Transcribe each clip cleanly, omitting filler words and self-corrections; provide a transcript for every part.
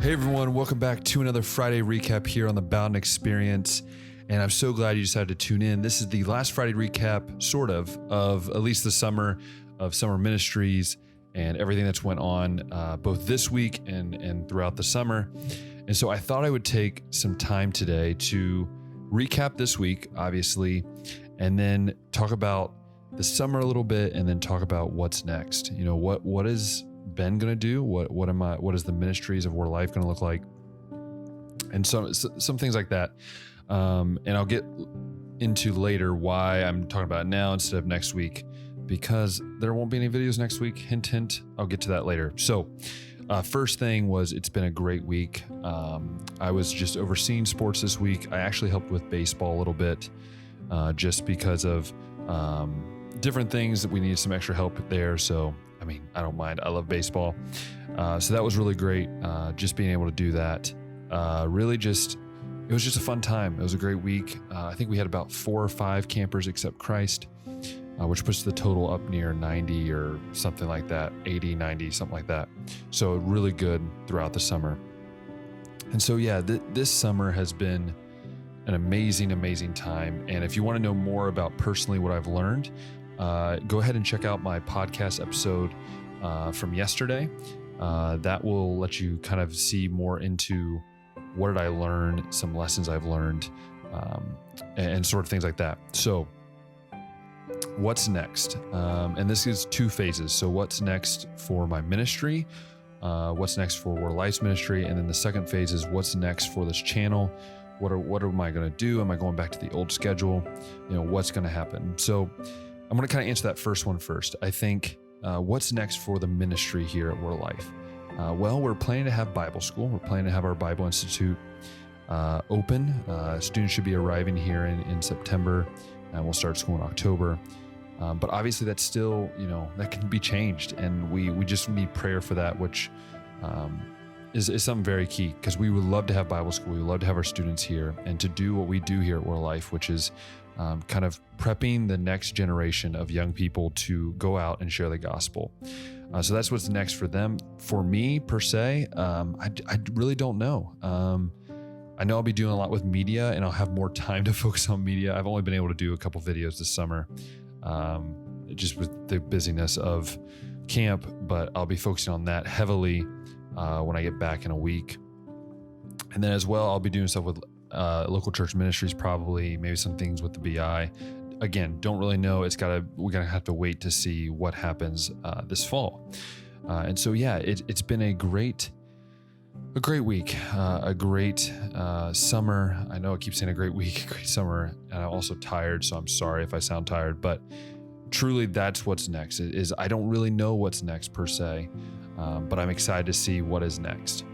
Hey everyone, welcome back to another Friday recap here on the Bowden Experience. And I'm so glad you decided to tune in. This is the last Friday recap, sort of at least the summer of summer ministries and everything that's went on both this week and throughout the summer. And so I thought I would take some time today to recap this week, obviously, and then talk about the summer a little bit, and then talk about what's next. You know, what is Ben going to do? What is the ministries of Word Life going to look like? And some things like that. And I'll get into later why I'm talking about it now instead of next week, because there won't be any videos next week. Hint, hint. I'll get to that later. So first thing was, it's been a great week. I was just overseeing sports this week. I actually helped with baseball a little bit, just because of different things that we needed some extra help there. So, I mean, I don't mind. I love baseball. So that was really great. Just being able to do that. It was just a fun time. It was a great week. I think we had about 4 or 5 campers accept Christ, which puts the total up near 90 or something like that, 80, 90, something like that. So really good throughout the summer. And so, yeah, this summer has been an amazing, amazing time. And if you want to know more about personally what I've learned, go ahead and check out my podcast episode from yesterday. That will let you kind of see more into what did I learn, some lessons I've learned, and sort of things like that. So what's next? And this is 2 phases. So what's next for my ministry? What's next for Word Life's ministry? And then the second phase is what's next for this channel? What am I going to do? Am I going back to the old schedule? You know, what's going to happen? So I'm going to kind of answer that first one first. I think what's next for the ministry here at Word Life? Well, we're planning to have Bible school. We're planning to have our Bible Institute open. Students should be arriving here in September, and we'll start school in October. But obviously that's still, that can be changed, and we just need prayer for that, which is something very key, because we would love to have Bible school. We would love to have our students here and to do what we do here at Word Life, which is kind of prepping the next generation of young people to go out and share the gospel. So that's what's next for them. For me, per se, I really don't know. I know I'll be doing a lot with media, and I'll have more time to focus on media. I've only been able to do a couple videos this summer, just with the busyness of camp, but I'll be focusing on that heavily when I get back in a week. And then as well, I'll be doing stuff with local church ministries, probably, maybe some things with the BI. Again, don't really know. We're gonna have to wait to see what happens this fall. And so, yeah, it's been a great week, a great summer. I know I keep saying a great week, a great summer, and I'm also tired, so I'm sorry if I sound tired, but truly that's what's next. Is I don't really know what's next per se, but I'm excited to see what is next.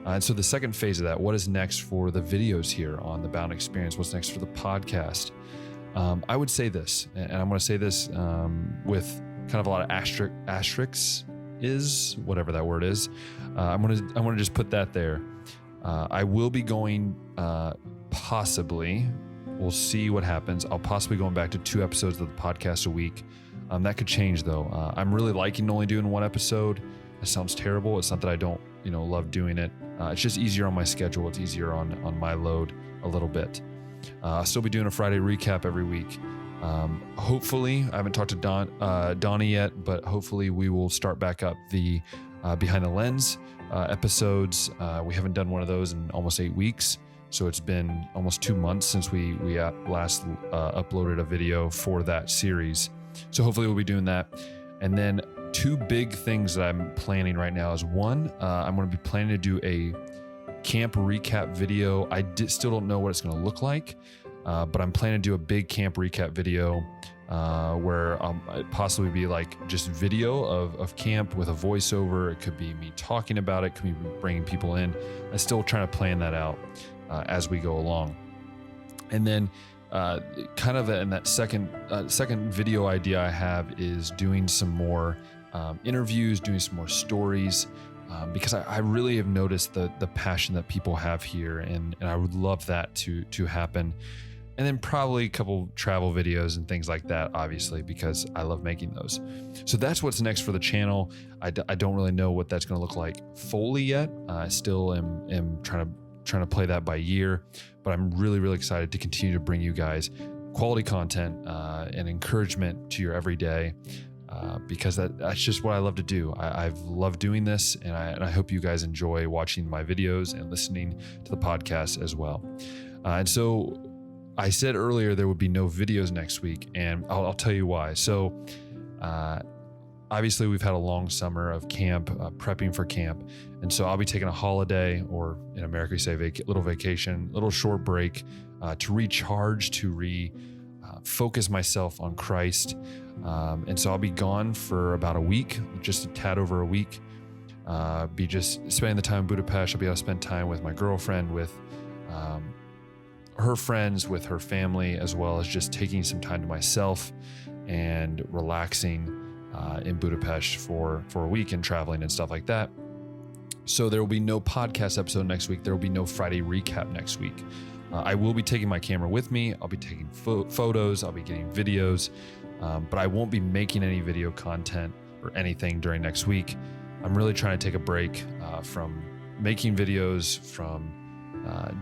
And so the second phase of that, what is next for the videos here on the Bowden Experience? What's next for the podcast? I would say this, and I'm going to say this with kind of a lot of asterisks, is whatever that word is. I'm going to just put that there. I will be going possibly. We'll see what happens. I'll possibly going back to 2 episodes of the podcast a week. That could change though. I'm really liking only doing 1 episode. It sounds terrible. It's not that I don't, love doing it. It's just easier on my schedule. It's easier on my load a little bit. I'll still be doing a Friday recap every week. Hopefully, I haven't talked to Donnie yet, but hopefully we will start back up the Behind the Lens episodes. We haven't done one of those in almost 8 weeks. So it's been almost 2 months since we last uploaded a video for that series. So hopefully we'll be doing that. And then 2 big things that I'm planning right now is, one, I'm going to be planning to do a camp recap video. I still don't know what it's going to look like, but I'm planning to do a big camp recap video where it possibly be like just video of camp with a voiceover. It could be me talking about it. It could be bringing people in. I'm still trying to plan that out as we go along. And then kind of in that second video idea I have is doing some more interviews, doing some more stories, because I really have noticed the passion that people have here, and I would love that to happen. And then probably a couple travel videos and things like that, obviously, because I love making those. So that's what's next for the channel. I don't really know what that's going to look like fully yet. I still am trying to play that by year, but I'm really, really excited to continue to bring you guys quality content and encouragement to your everyday, because that's just what I love to do. I've loved doing this, and I hope you guys enjoy watching my videos and listening to the podcast as well. And so I said earlier there would be no videos next week, and I'll tell you why. So obviously we've had a long summer of camp, prepping for camp. And so I'll be taking a holiday, or in America we say little vacation, little short break, to recharge, to focus myself on Christ. And so I'll be gone for about a week, just a tad over a week. Be just spending the time in Budapest. I'll be able to spend time with my girlfriend, with her friends, with her family, as well as just taking some time to myself and relaxing in Budapest for a week and traveling and stuff like that. So there will be no podcast episode next week. There will be no Friday recap next week. I will be taking my camera with me. I'll be taking photos. I'll be getting videos, but I won't be making any video content or anything during next week. I'm really trying to take a break from making videos, from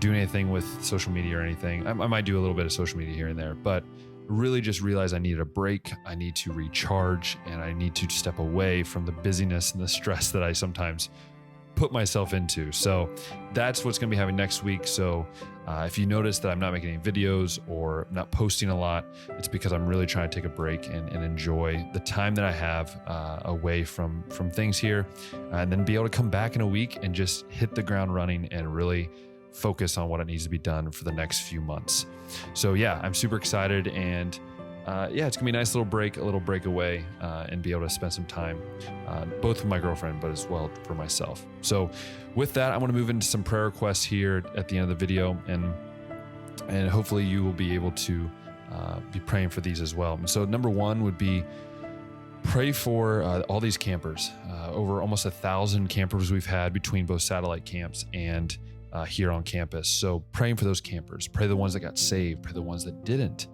doing anything with social media or anything. I might do a little bit of social media here and there, but really just realized I needed a break. I need to recharge, and I need to step away from the busyness and the stress that I sometimes put myself into. So that's what's going to be happening next week. So if you notice that I'm not making any videos or not posting a lot, it's because I'm really trying to take a break and enjoy the time that I have away from things here, and then be able to come back in a week and just hit the ground running and really focus on what it needs to be done for the next few months. So yeah, I'm super excited, and it's gonna be a nice little break away, and be able to spend some time, both with my girlfriend, but as well for myself. So with that, I'm gonna move into some prayer requests here at the end of the video, and hopefully you will be able to be praying for these as well. And so number one would be pray for all these campers, over almost 1,000 campers we've had between both satellite camps and here on campus. So praying for those campers, pray the ones that got saved, pray the ones that didn't,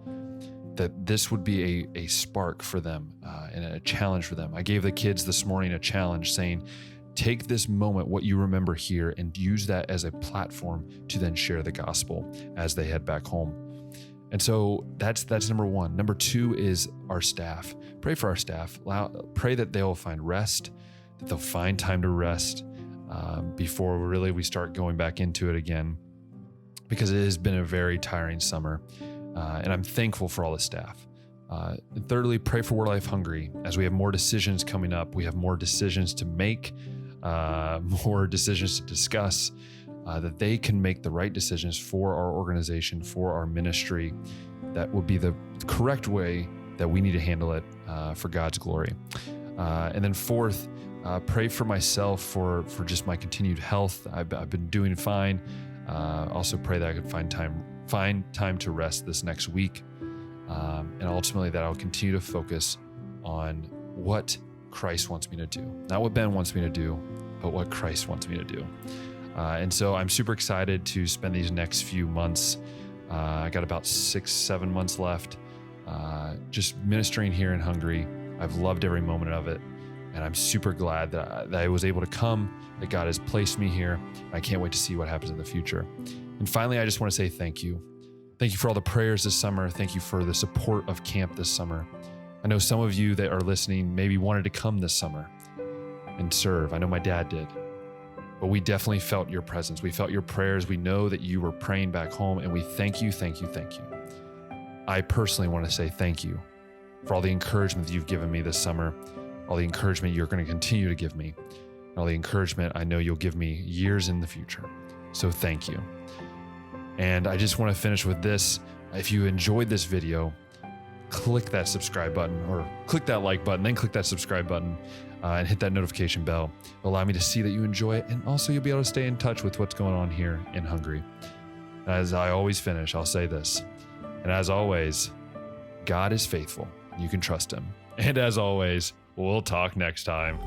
that this would be a spark for them and a challenge for them. I gave the kids this morning a challenge saying, take this moment, what you remember here, and use that as a platform to then share the gospel as they head back home. And so that's number one. Number two is our staff. Pray for our staff. Pray that they'll find rest, that they'll find time to rest, before really we start going back into it again, because it has been a very tiring summer, and I'm thankful for all the staff. And thirdly, pray for Word Life Hungry as we have more decisions coming up. We have more decisions to make, more decisions to discuss, that they can make the right decisions for our organization, for our ministry. That would be the correct way that we need to handle it for God's glory. And then fourth, pray for myself for just my continued health. I've been doing fine. Also pray that I could find time to rest this next week. And ultimately that I'll continue to focus on what Christ wants me to do. Not what Ben wants me to do, but what Christ wants me to do. And so I'm super excited to spend these next few months. I got about 6-7 months left, just ministering here in Hungary. I've loved every moment of it. And I'm super glad that I was able to come, that God has placed me here. I can't wait to see what happens in the future. And finally, I just want to say thank you. Thank you for all the prayers this summer. Thank you for the support of camp this summer. I know some of you that are listening maybe wanted to come this summer and serve. I know my dad did. But we definitely felt your presence. We felt your prayers. We know that you were praying back home, and we thank you, thank you, thank you. I personally want to say thank you for all the encouragement that you've given me this summer, all the encouragement you're going to continue to give me, and all the encouragement I know you'll give me years in the future. So thank you. And I just want to finish with this. If you enjoyed this video, click that subscribe button, or click that like button, then click that subscribe button, and hit that notification bell. It'll allow me to see that you enjoy it, and also you'll be able to stay in touch with what's going on here in Hungary. As I always finish, I'll say this. And as always, God is faithful. You can trust him. And as always, we'll talk next time.